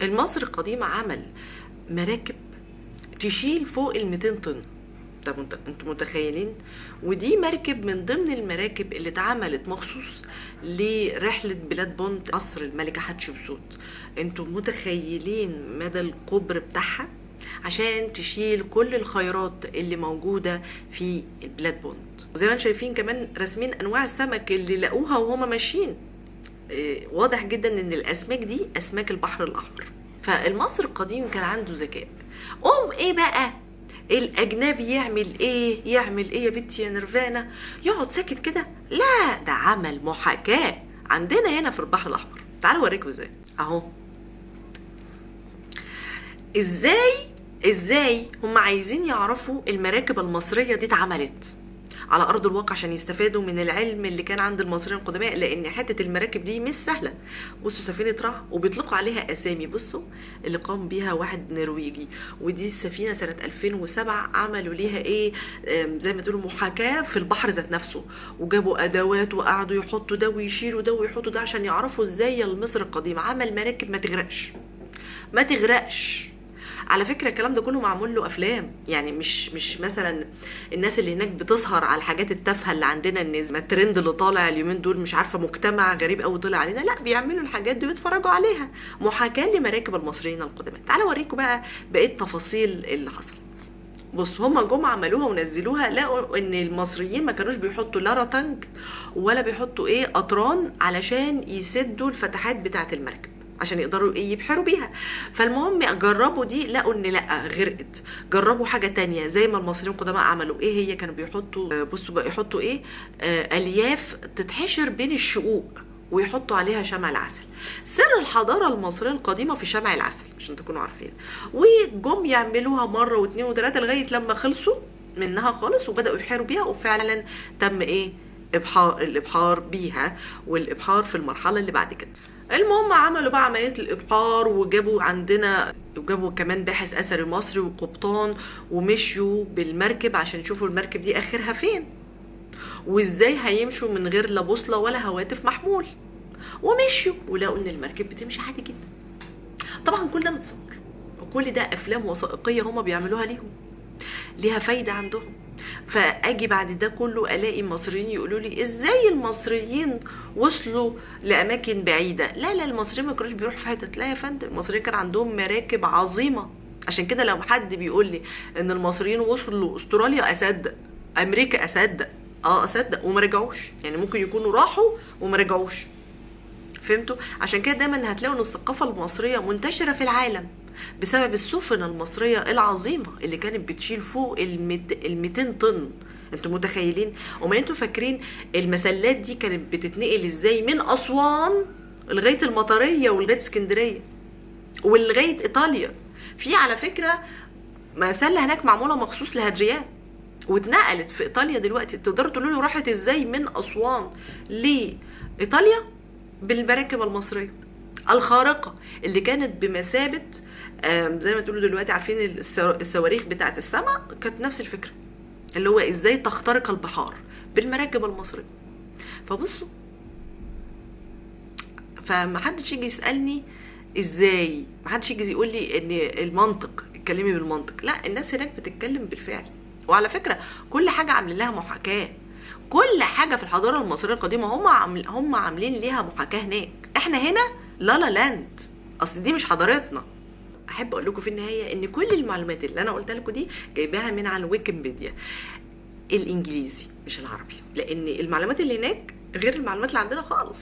المصري القديم عمل مراكب تشيل فوق ال 200 طن. طب انتوا متخيلين؟ ودي مركب من ضمن المراكب اللي اتعملت مخصوص لرحلة بلاد بونت قصر الملكة حتشبسوت. انتوا متخيلين مدى الكبر بتاعها عشان تشيل كل الخيرات اللي موجودة في بلاد بونت. وزي ما انتم شايفين كمان رسمين انواع السمك اللي لقوها وهما ماشيين. واضح جدا ان الاسماك دي اسماك البحر الاحمر. فالمصري القديم كان عنده ذكاء. ايه بقى الاجنبي يعمل ايه يا بنتي يا نيرفانا؟ يقعد ساكت كده؟ لا، ده عمل محاكاة عندنا هنا في البحر الاحمر. تعالوا اوريكم ازاي. اهو ازاي هم عايزين يعرفوا المراكب المصرية دي اتعملت على ارض الواقع عشان يستفادوا من العلم اللي كان عند المصريين القدماء، لان حته المراكب دي مش سهله. بصوا سفينه رع، وبيطلقوا عليها اسامي. بصوا اللي قام بيها واحد نرويجي، ودي السفينه سنه 2007 عملوا ليها ايه، زي ما تقولوا محاكاه في البحر ذات نفسه، وجابوا ادوات وقعدوا يحطوا ده ويشيلوا ده ويحطوا ده عشان يعرفوا ازاي المصري القديم عمل مراكب ما تغرقش. على فكرة الكلام ده كله معمول له افلام، يعني مش مثلا الناس اللي هناك بتسهر على الحاجات التافهه اللي عندنا، الناس ما الترند اللي طالع اليومين دول، مش عارفه مجتمع غريب قوي طلع علينا، لا بيعملوا الحاجات دي ويتفرجوا عليها، محاكاه لمراكب المصريين القدماء. تعالوا اوريكم بقى بقيه تفاصيل اللي حصل. بص هما جم عملوها ونزلوها، لقوا ان المصريين ما كانوش بيحطوا لا رتنج ولا بيحطوا قطران علشان يسدوا الفتحات بتاعه المركب عشان يقدروا يبحروا بيها. فالمهم جربوا دي، لقوا ان لا غرقت. جربوا حاجه تانية زي ما المصريين القدماء عملوا. هي كانوا بيحطوا، بصوا بقى يحطوا الياف تتحشر بين الشقوق ويحطوا عليها شمع العسل. سر الحضاره المصريه القديمه في شمع العسل عشان تكونوا عارفين. وجم يعملوها مره واثنين وثلاثه لغايه لما خلصوا منها خالص وبداوا يبحروا بيها، وفعلا تم الابحار بيها، والابحار في المرحله اللي بعد كده. المهم عملوا بقى عملية الإبحار، وجابوا كمان باحث أثري مصري وقبطان، ومشوا بالمركب عشان يشوفوا المركب دي آخرها فين، وإزاي هيمشوا من غير لا بوصلة ولا هواتف محمول. ومشوا ولقوا إن المركب بتمشي عادي جدا. طبعا كل ده متصور، وكل ده أفلام وثائقية هما بيعملوها ليها فايدة عندهم. فاجي بعد ده كله الاقي مصريين يقولوا لي ازاي المصريين وصلوا لاماكن بعيده. لا المصريين ما كانوش بيروحوا في حتت، لا يا فندم، المصريين كان عندهم مراكب عظيمه. عشان كده لو حد بيقول لي ان المصريين وصلوا استراليا اصدق، امريكا اصدق وما رجعوش. يعني ممكن يكونوا راحوا وما رجعوش. فهمتوا؟ عشان كده دايما هتلاقوا ان الثقافه المصريه منتشره في العالم بسبب السفن المصرية العظيمة اللي كانت بتشيل فوق 200 طن. انتوا متخيلين؟ وما انتوا فاكرين المسلات دي كانت بتتنقل ازاي من أسوان لغاية المطرية ولغاية اسكندرية ولغاية إيطاليا. في على فكرة مسلة هناك معمولة مخصوص لهدريان واتنقلت في إيطاليا دلوقتي. تقدروا تقولوا لي راحت ازاي من أسوان لإيطاليا؟ بالمراكب المصرية الخارقة اللي كانت بمثابة زي ما تقولوا دلوقتي عارفين الصواريخ بتاعت السماء، كانت نفس الفكرة، اللي هو ازاي تخترق البحار بالمراكب المصرية. فبصوا، فمحدش يجي يسألني ازاي، محدش يجي يقول لي ان المنطق، اتكلمي بالمنطق. لا، الناس هناك بتتكلم بالفعل. وعلى فكرة كل حاجة عاملين لها محاكاة، كل حاجة في الحضارة المصرية القديمة هم عاملين ليها محاكاة هناك. احنا هنا لا لاند، اصل دي مش حضارتنا. احب اقول لكم في النهايه ان كل المعلومات اللي انا قلتها لكم دي جايباها من على ويكيبيديا الانجليزي مش العربي، لان المعلومات اللي هناك غير المعلومات اللي عندنا خالص.